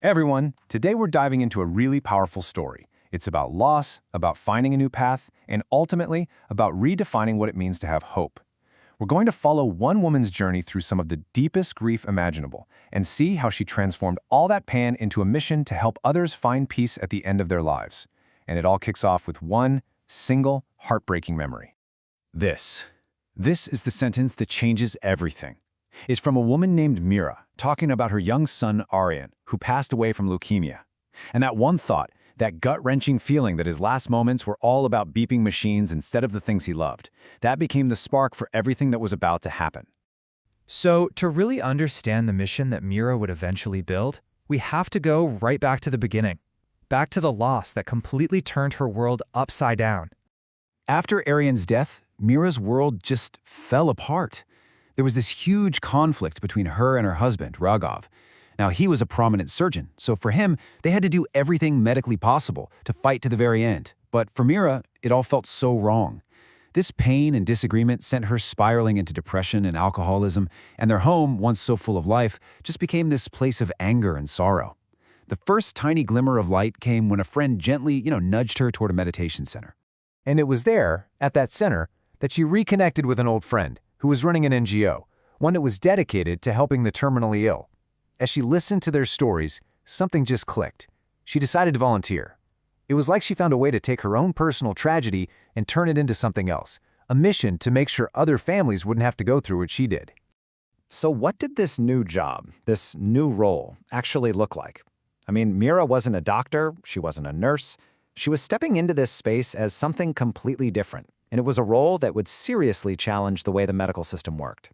Everyone, today we're diving into a really powerful story. It's about loss, about finding a new path, and ultimately about redefining what it means to have hope. We're going to follow one woman's journey through some of the deepest grief imaginable and see how she transformed all that pain into a mission to help others find peace at the end of their lives. And it all kicks off with one single heartbreaking memory. This is the sentence that changes everything. It's from a woman named Mira, talking about her young son, Aryan, who passed away from leukemia. And that one thought, that gut-wrenching feeling that his last moments were all about beeping machines instead of the things he loved, that became the spark for everything that was about to happen. So, to really understand the mission that Mira would eventually build, we have to go right back to the beginning. Back to the loss that completely turned her world upside down. After Aryan's death, Mira's world just fell apart. There was this huge conflict between her and her husband, Raghav. Now, he was a prominent surgeon, so for him, they had to do everything medically possible to fight to the very end. But for Mira, it all felt so wrong. This pain and disagreement sent her spiraling into depression and alcoholism, and their home, once so full of life, just became this place of anger and sorrow. The first tiny glimmer of light came when a friend gently, nudged her toward a meditation center. And it was there, at that center, that she reconnected with an old friend who was running an NGO, one that was dedicated to helping the terminally ill. As she listened to their stories, something just clicked. She decided to volunteer. It was like she found a way to take her own personal tragedy and turn it into something else, a mission to make sure other families wouldn't have to go through what she did. So what did this new job, this new role, actually look like? I mean, Mira wasn't a doctor, she wasn't a nurse. She was stepping into this space as something completely different, and it was a role that would seriously challenge the way the medical system worked.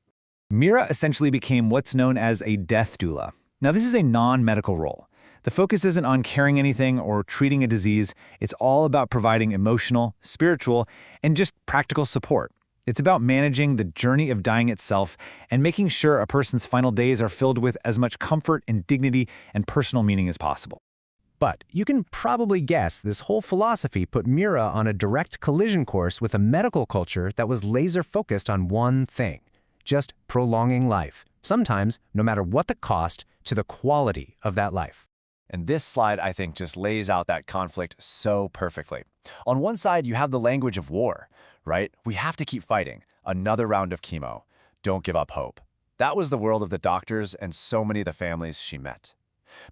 Mira essentially became what's known as a death doula. Now, this is a non-medical role. The focus isn't on curing anything or treating a disease. It's all about providing emotional, spiritual, and just practical support. It's about managing the journey of dying itself and making sure a person's final days are filled with as much comfort and dignity and personal meaning as possible. But you can probably guess this whole philosophy put Mira on a direct collision course with a medical culture that was laser-focused on one thing: just prolonging life, sometimes, no matter what the cost, to the quality of that life. And this slide, I think, just lays out that conflict so perfectly. On one side, you have the language of war, right? We have to keep fighting. Another round of chemo. Don't give up hope. That was the world of the doctors and so many of the families she met.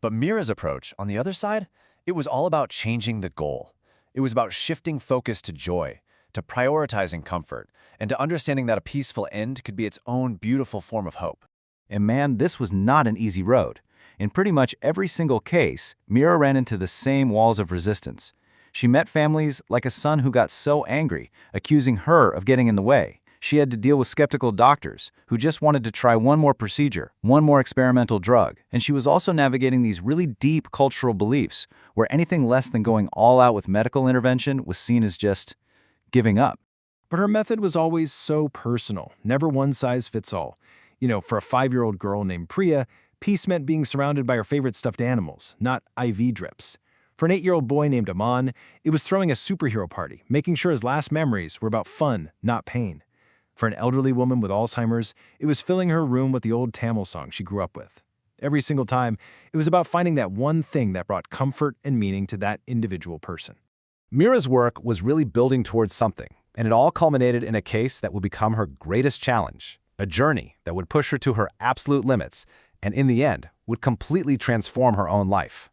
But Mira's approach, on the other side, it was all about changing the goal. It was about shifting focus to joy, to prioritizing comfort, and to understanding that a peaceful end could be its own beautiful form of hope. And man, this was not an easy road. In pretty much every single case, Mira ran into the same walls of resistance. She met families like a son who got so angry, accusing her of getting in the way. She had to deal with skeptical doctors who just wanted to try one more procedure, one more experimental drug. And she was also navigating these really deep cultural beliefs where anything less than going all out with medical intervention was seen as just giving up. But her method was always so personal, never one size fits all. For a 5-year-old girl named Priya, peace meant being surrounded by her favorite stuffed animals, not IV drips. For an 8-year-old boy named Aman, it was throwing a superhero party, making sure his last memories were about fun, not pain. For an elderly woman with Alzheimer's, it was filling her room with the old Tamil song she grew up with. Every single time, it was about finding that one thing that brought comfort and meaning to that individual person. Mira's work was really building towards something, and it all culminated in a case that would become her greatest challenge, a journey that would push her to her absolute limits, and in the end, would completely transform her own life.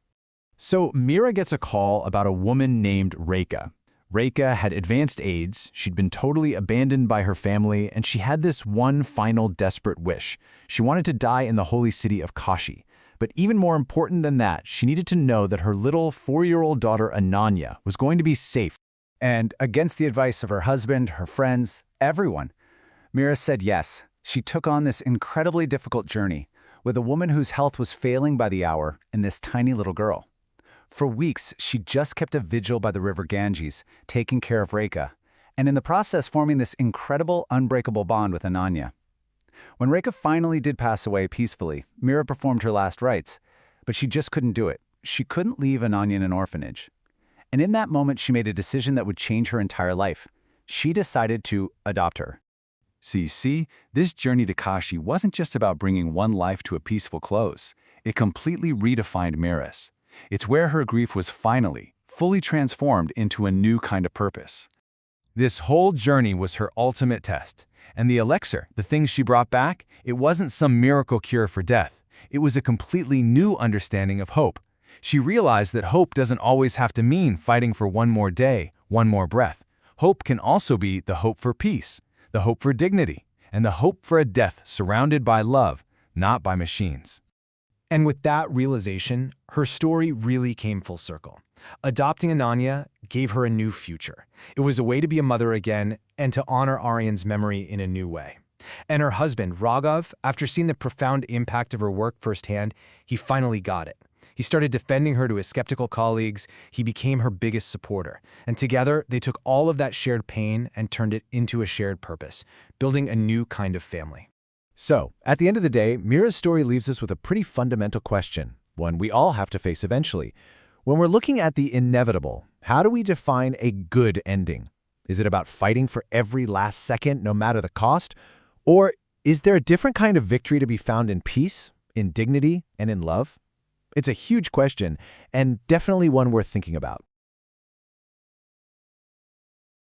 So Mira gets a call about a woman named Rekha. Rekha had advanced AIDS, she'd been totally abandoned by her family, and she had this one final desperate wish. She wanted to die in the holy city of Kashi. But even more important than that, she needed to know that her little 4-year-old daughter Ananya was going to be safe. And against the advice of her husband, her friends, everyone, Mira said yes. She took on this incredibly difficult journey with a woman whose health was failing by the hour and this tiny little girl. For weeks, she just kept a vigil by the river Ganges, taking care of Rekha, and in the process forming this incredible, unbreakable bond with Ananya. When Rekha finally did pass away peacefully, Mira performed her last rites, but she just couldn't do it. She couldn't leave Ananya in an orphanage. And in that moment, she made a decision that would change her entire life. She decided to adopt her. See, this journey to Kashi wasn't just about bringing one life to a peaceful close. It completely redefined Mira's. It's where her grief was finally, fully transformed into a new kind of purpose. This whole journey was her ultimate test. And the elixir, the thing she brought back, it wasn't some miracle cure for death. It was a completely new understanding of hope. She realized that hope doesn't always have to mean fighting for one more day, one more breath. Hope can also be the hope for peace, the hope for dignity, and the hope for a death surrounded by love, not by machines. And with that realization, her story really came full circle. Adopting Ananya gave her a new future. It was a way to be a mother again and to honor Aryan's memory in a new way. And her husband, Raghav, after seeing the profound impact of her work firsthand, he finally got it. He started defending her to his skeptical colleagues. He became her biggest supporter. And together, they took all of that shared pain and turned it into a shared purpose, building a new kind of family. So, at the end of the day, Mira's story leaves us with a pretty fundamental question, one we all have to face eventually. When we're looking at the inevitable, how do we define a good ending? Is it about fighting for every last second, no matter the cost? Or is there a different kind of victory to be found in peace, in dignity, and in love? It's a huge question, and definitely one worth thinking about.